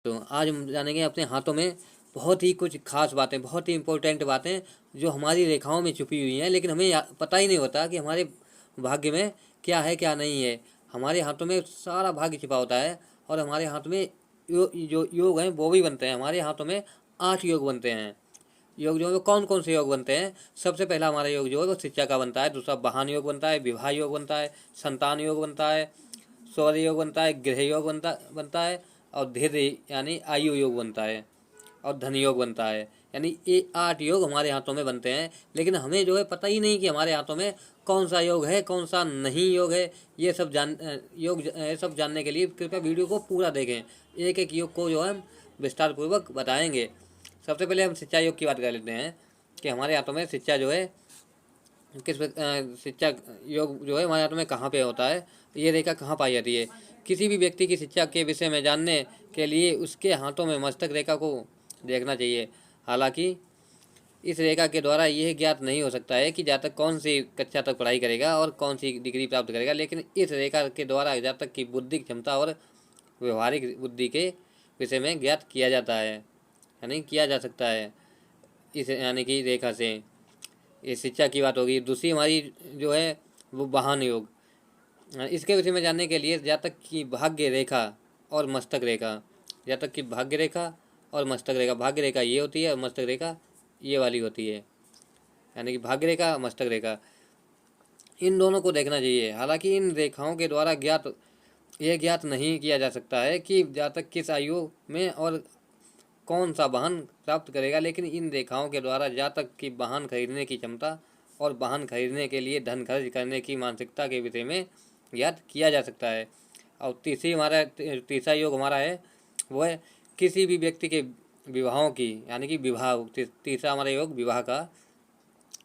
तो आज हम जानेंगे अपने हाथों में बहुत ही कुछ खास बातें, बहुत ही इम्पोर्टेंट बातें जो हमारी रेखाओं में छुपी हुई हैं, लेकिन हमें पता ही नहीं होता कि हमारे भाग्य में क्या है क्या नहीं है। हमारे हाथों में सारा भाग्य छिपा होता है और हमारे हाथ में जो योग हैं वो भी बनते हैं। हमारे हाथों में 8 योग बनते हैं। योग जो है कौन कौन से योग बनते हैं? सबसे पहला हमारा योग जो है वो शिक्षा का बनता है, दूसरा वाहन योग बनता है, विवाह योग बनता है, संतान योग बनता है, शौर्य योग बनता है, गृह योग बनता है और धैर्य यानी आयु योग बनता है और धन योग बनता है। यानी ये 8 योग हमारे हाथों में बनते हैं, लेकिन हमें जो है पता ही नहीं कि हमारे हाथों में कौन सा योग है, कौन सा नहीं योग है। ये सब जानने के लिए कृपया वीडियो को पूरा देखें। एक एक योग को जो है हम विस्तार पूर्वक बताएंगे। सबसे पहले हम शिक्षा योग की बात कर लेते हैं कि हमारे हाथों में शिक्षा जो है शिक्षा योग जो है हमारे हाथों में कहाँ पे होता है, ये रेखा कहाँ पाई जाती है। किसी भी व्यक्ति की शिक्षा के विषय में जानने के लिए उसके हाथों में मस्तक रेखा को देखना चाहिए। हालांकि इस रेखा के द्वारा यह ज्ञात नहीं हो सकता है कि जातक कौन सी कक्षा तक पढ़ाई करेगा और कौन सी डिग्री प्राप्त करेगा, लेकिन इस रेखा के द्वारा जातक की बुद्धिक क्षमता और व्यवहारिक बुद्धि के विषय में ज्ञात किया जाता है, यानी किया जा सकता है इस यानी कि रेखा से। ये शिक्षा की बात होगी। दूसरी हमारी जो है वो वाहन योग। इसके विषय में जानने के लिए जातक की भाग्य रेखा और मस्तक रेखा, जातक की भाग्य रेखा और मस्तक रेखा, भाग्य रेखा ये होती है और मस्तक रेखा ये वाली होती है, यानी कि भाग्य रेखा मस्तक रेखा, इन दोनों को देखना चाहिए। हालांकि इन रेखाओं के द्वारा यह ज्ञात नहीं किया जा सकता है कि जातक किस आयु में और कौन सा वाहन प्राप्त करेगा, लेकिन इन रेखाओं के द्वारा जातक की वाहन खरीदने की क्षमता और वाहन खरीदने के लिए धन खर्च करने की मानसिकता के विषय में ज्ञात किया जा सकता है। और तीसरा योग हमारा है वो है किसी भी व्यक्ति के विवाहों की, यानी कि विवाह। तीसरा हमारा योग विवाह का,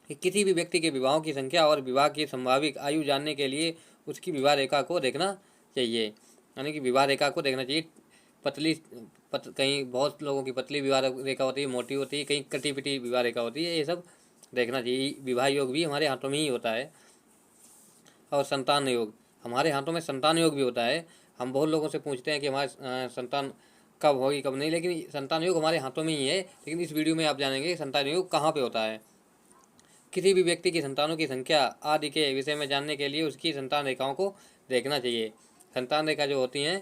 कि किसी भी व्यक्ति के विवाहों की संख्या और विवाह की संभावित आयु जानने के लिए उसकी विवाह रेखा को देखना चाहिए, यानी कि विवाह रेखा को देखना चाहिए। कहीं बहुत लोगों की पतली विवाह रेखा होती है, मोटी होती है, कहीं कटी पिटी विवाह रेखा होती है, ये सब देखना चाहिए। विवाह योग भी हमारे हाथों में ही होता है। और संतान योग, हमारे हाथों में संतान योग भी होता है। हम बहुत लोगों से पूछते हैं कि हमारे संतान कब होगी कब नहीं, लेकिन संतान योग हमारे हाथों में ही है। लेकिन इस वीडियो में आप जानेंगे संतान योग कहाँ पे होता है। किसी भी व्यक्ति की संतानों की संख्या आदि के विषय में जानने के लिए उसकी संतान रेखाओं को देखना चाहिए। संतान रेखा जो होती हैं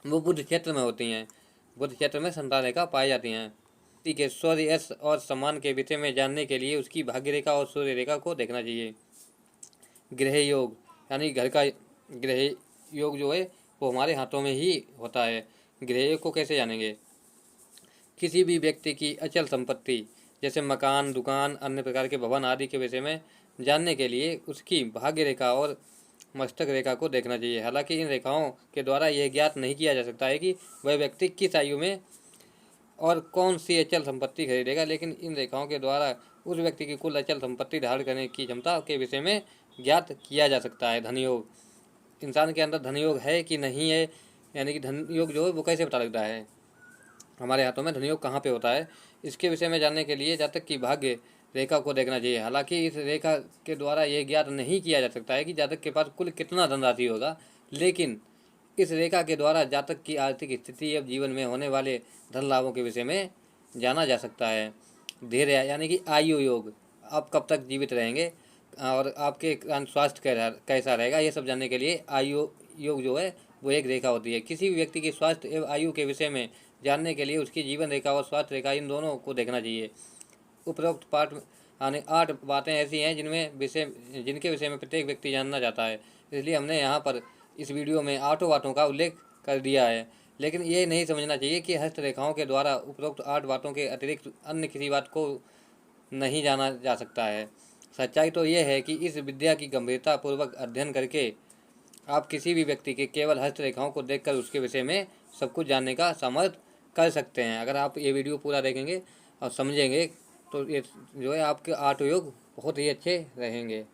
वो बुध क्षेत्र में होती हैं। बुध क्षेत्र में संतान रेखा पाई जाती हैं। व्यक्ति के शौर्य, यश और सम्मान के विषय में जानने के लिए उसकी भाग्य रेखा और सूर्य रेखा को देखना चाहिए। गृह योग, यानी घर का गृह योग जो है वो हमारे हाथों में ही होता है। गृह योग को कैसे जानेंगे? किसी भी व्यक्ति की अचल संपत्ति जैसे मकान, दुकान, अन्य प्रकार के भवन आदि के विषय में जानने के लिए उसकी भाग्य रेखा और मस्तक रेखा को देखना चाहिए। हालांकि इन रेखाओं के द्वारा यह ज्ञात नहीं किया जा सकता है कि वह व्यक्ति किस आयु में और कौन सी अचल संपत्ति खरीदेगा, लेकिन इन रेखाओं के द्वारा उस व्यक्ति की कुल अचल संपत्ति धारण करने की क्षमता के विषय में ज्ञात किया जा सकता है। धन योग, इंसान के अंदर धन योग है कि नहीं है, यानी कि धन योग जो है वो कैसे पता लगता है, हमारे हाथों में धन योग कहाँ पे होता है, इसके विषय में जानने के लिए जातक की भाग्य रेखा को देखना चाहिए। हालांकि इस रेखा के द्वारा यह ज्ञात नहीं किया जा सकता है कि जातक के पास कुल कितना धनराशि होगा, लेकिन इस रेखा के द्वारा जातक की आर्थिक स्थिति या जीवन में होने वाले धन लाभों के विषय में जाना जा सकता है। धैर्य, यानी कि आयु योग, आप कब तक जीवित रहेंगे और आपके स्वास्थ्य कैसा रहेगा, ये सब जानने के लिए आयु योग जो है वो एक रेखा होती है। किसी भी व्यक्ति के स्वास्थ्य एवं आयु के विषय में जानने के लिए उसकी जीवन रेखा और स्वास्थ्य रेखा, इन दोनों को देखना चाहिए। उपरोक्त पाठ यानी 8 बातें ऐसी हैं जिनके विषय में प्रत्येक व्यक्ति जानना चाहता है, इसलिए हमने यहाँ पर इस वीडियो में 8 बातों का उल्लेख कर दिया है। लेकिन ये नहीं समझना चाहिए कि हस्तरेखाओं के द्वारा उपरोक्त 8 बातों के अतिरिक्त अन्य किसी बात को नहीं जाना जा सकता है। सच्चाई तो ये है कि इस विद्या की गंभीरता पूर्वक अध्ययन करके आप किसी भी व्यक्ति के केवल हस्तरेखाओं को देखकर उसके विषय में सब कुछ जानने का सामर्थ्य कर सकते हैं। अगर आप ये वीडियो पूरा देखेंगे और समझेंगे तो ये जो है आपके 8 योग बहुत ही अच्छे रहेंगे।